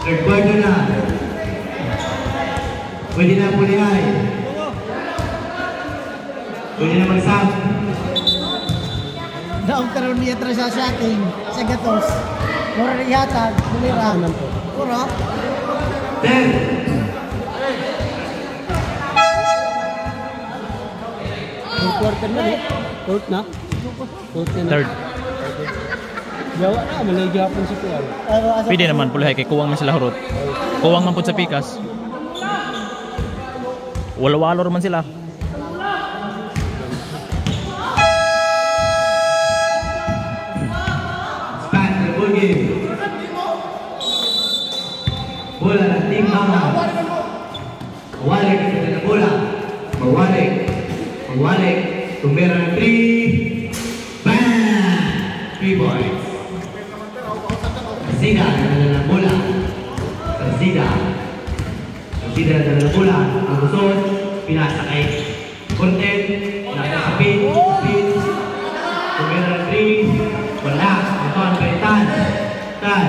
Third quarter na. Pwede na pulihay. Pwede na mag-sub. Daong karoon niya sa ating sa gatos. Mura riyatag, pulira. Puro. 10. Quarter na eh. Fourth na? Fourth na. Third. Gawa na, malagi hapon si Kuwan. Pwede naman pulihay kay kuwang man sila hurot. Kuwang man po sa pikas. Wala-walor man sila. Span, the full game. Bola ng team Bama. Mawalik sa bola. Mawalik. Mawalik. Tumira ng 3. Bam! 3 points. Sida na ng bola. Sida. Sida na ng bola. Ang gusot. Pinasa kay Corten. Nasa sa pin. Tumira ng 3. Wala. Ito ang kay Tan. Tan.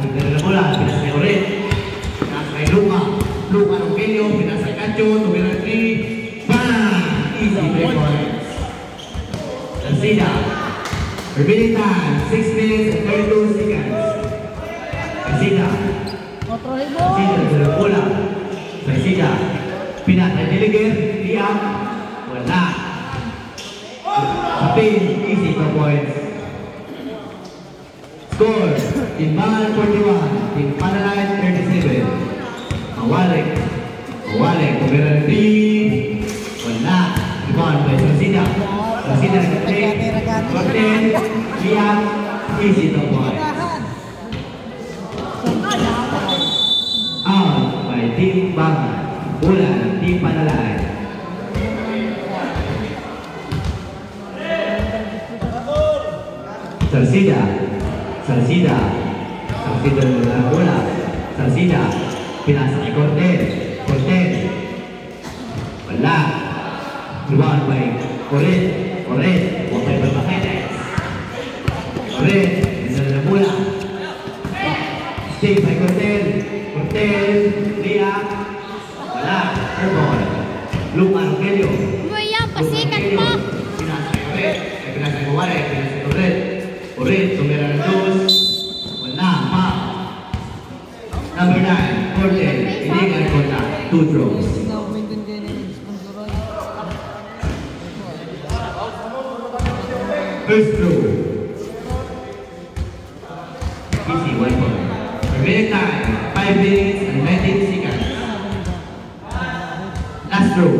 Tumira ng bola. Pinasa kay Oret. Pinasa kay Luka. Luka ng Pelio. Pinasa kay Cacho. Tumira ng 3. Bam! Easy 3 points. Sida. Remaining time, 6 minutes and 32 seconds. Sida. Sida sa bola. Sida. Pinatay Diliger. Liam. Wala. Pin. Easy 2 points. Score. Timbangan 41. Team Panaline 37. Mawalik. Mawalik. Kumira 3. Wala. Rebound by Sida. Sida nag-take. Corten. Liam. Easy 2 points. Out by Team Bangan. Bola ng Team Panaline. Sarsida. Sarsida. Sarsida na bola. Sarsida. Pinasa kay Corten. Corten. Wala. Rebound by Oret. Oret. Huwag kayo magpakilis. Oret. Pinasa na bola. Stay by Corten. Corten. Liam. Wala. Airball. Luka Rogelio. Mayang, pasikat mo. Pinasa kay Oret. Pinasa kay Oret. Pinasa kay Oret. Oret. Tumira ng dos. Wala. Pa. Number 9. Corten. Illegal contact. 2 throws. First throw. Easy 1 point. Remaining time 5 minutes and 19 seconds. Last throw.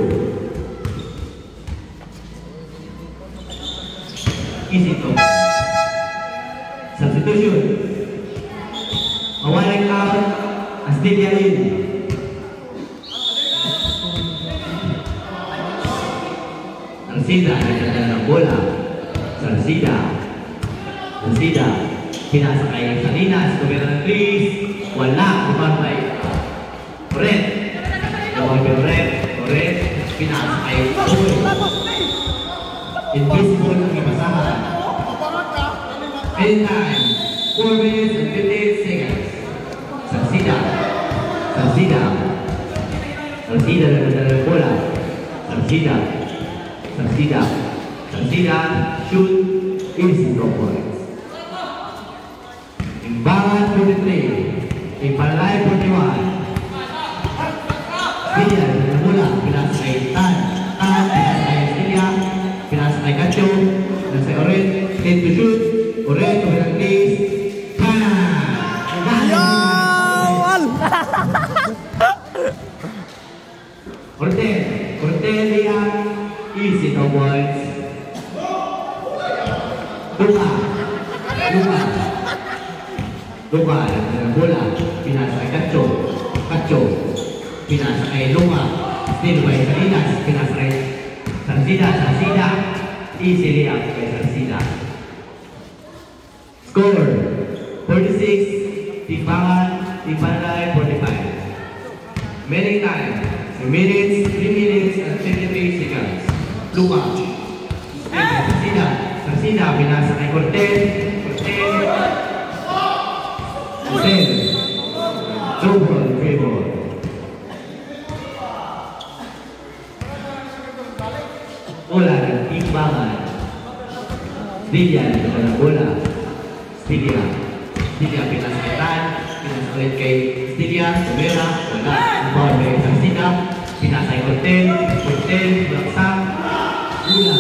Easy throw. Substitution. Mawalik out. Asdilia in. Sarsida nagdadala ng bola. Sarsida. Sarsida. Pinasa kay Salinas. Tumira ng 3. Wala. Umabay. Correct. Umabay Correct. Correct. Pinasa kay Uy. Invisible ang ibasahan. End time. 4 minutes and 58 seconds. Sarsida. Sarsida. Sarsida nagdadala ng bola. Sarsida. Sarsida. Sarsida. Shoot. Easy 2 points. Timbangan 43. Impalay 41. Silya ng bola. Pinasa kay Tan. Tan. Pinasa kay Silya. Pinasa kay Cacho. Pinasa kay Oret. Head to shoot. Oret. Tumilang please. Yawal! Corten. Corten Liam. Easy 2 points. Luka. Luka. Luka. Ng bola. Pinasa kay Cacho. Cacho. Pinasa kay Luka. Still by Salinas. Pinasa kay Sarsida. Sarsida. Easy Liam kay Sarsida. Score. 46. Timbangan. Timbangan 45. Remaining time. 3 minutes and 53 seconds. Luka. Sarsida. Sarsida. Pinasa kay Corten. Corten. Corten. timbangan. Stilia nagdala ng bola. Stilia pinasakitan. Pinasakitan kay Stilia. Tumera. Wala. Bawal kay Sarsida. Pinasay Cortel. Bulaksak. Bola.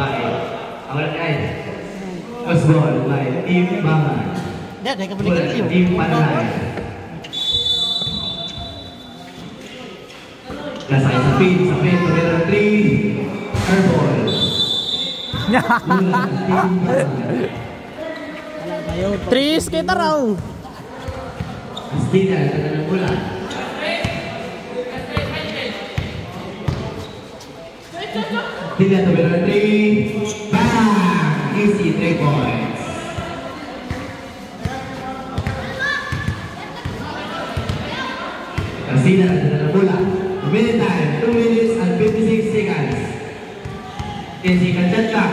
Baik. Awal guys. First ball by timbangan. Dia dah kembali Bola ke tim Panelai. Nasay sa pin, tumira ng 3. Airball. Bola ng timbangan. Tris kita raw. Stilia nagdala ng bola. Stilia tumira ng 3. Bang! Easy 3 points. Garcia nagdala ng bola. Minute time, 2 minutes and 56 seconds. Easy Kanchatchak.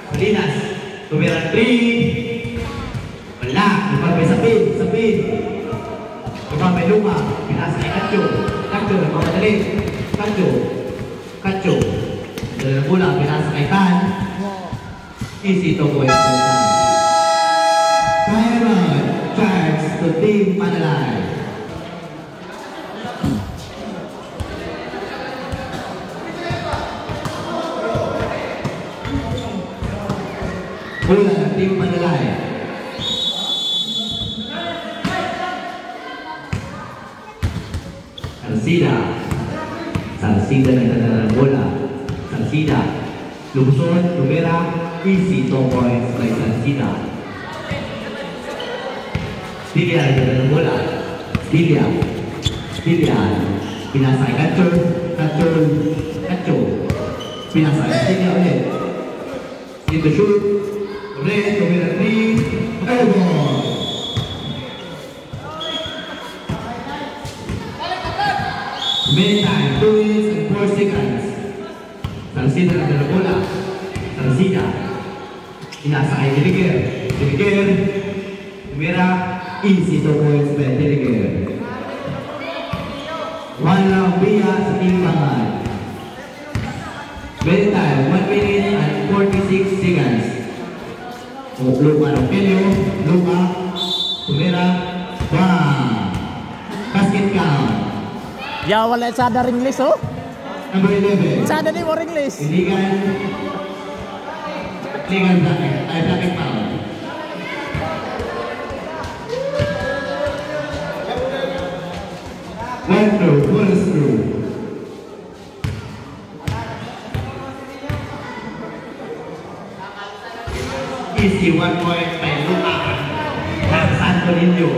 Malinas. Tumira ng 3. Wala. Lumabay sa pin. Lumabay Luma. Pinasa kay Kacho. Nagmamadali. Kacho. Dala ng bola. Pinasa kay Tan. Easy 2 points. Timeout. Charge to Team Panelai. Bola ng Team Panelai. Sarsida nagdala ng bola. Sarsida. Lubusod, tumira. Easy 2 points by Sarsida. Stilia nagdala ng bola. Stilia. Pinasa kay Kacho. Pinasa kay Stilia ulit. Dito shoot. Red, tumira 3. Airball. Meantime, 2 minutes and 4 seconds. Sarsida nagdala ng bola. Sarsida. Pinasa kay Diliger. Tumira. Easy 2 points by Diliger. 1 round biya sa timbangan. Meantime, 1 minute and 46 seconds. Luma Rogelio. Tumira. Bang! Basket count. Ya wala sada English oh. Number 11. Sada ni more English. Iligan bracket foul. One through. Easy 1 point by Luma ng Santo Niño.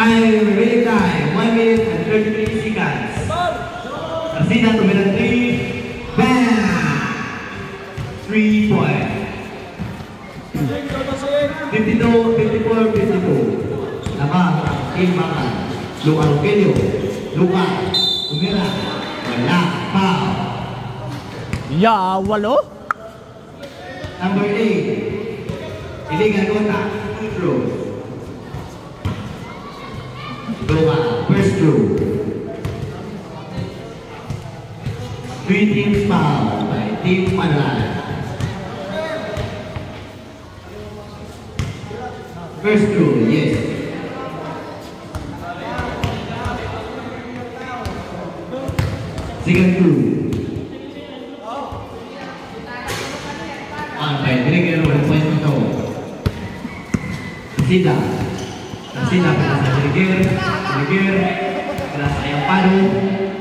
Ready time, 1 minute and 33 seconds. Sarsida tumira 3. Bang! 3 point. 52, 54, 52. Labang ang timbangan. Luma Rogelio. Tumira. Wala. Foul. Ya walo. Number 8. Iligan Gota. 2 throws. Luma, first throw. 3 teams foul by Team Panelai. First throw, yes. Second throw. By Diliger, 1 point to go. Sarsida pinasa Diliger, pinasa kayang Pado,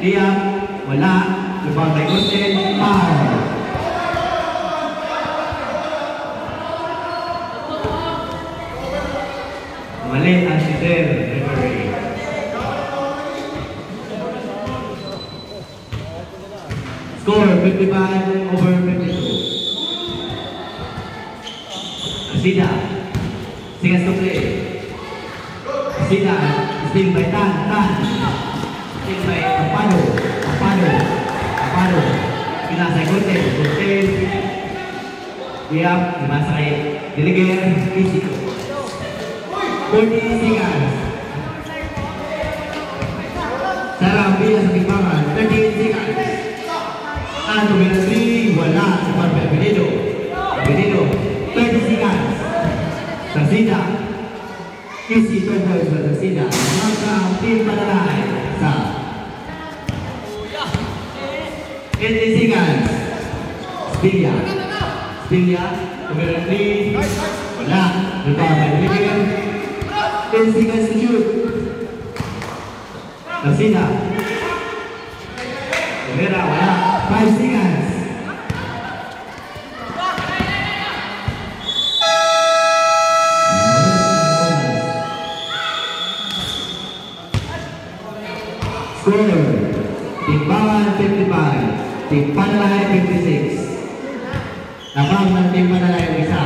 Liam, wala, lubang kay Cortel, foul. Mali ang sider, referee. Score 55-52. Sarsida, seconds to play. Sarsida, still by Tan. Still by Apado. Pinasa kay Cortel. Liam, pinasa kay Diliger, easy. 40 seconds. Sarang bilang sa timbangan. 80 seconds. Spilla. Spilla. Numero 3. Wala. Rebound by William. 10 seconds to shoot. Garcia. Rivera. Wala. 5 seconds. Score. Timbangan 55. Tim Panalay 56. Nabang ng Tim Panalay ang isa.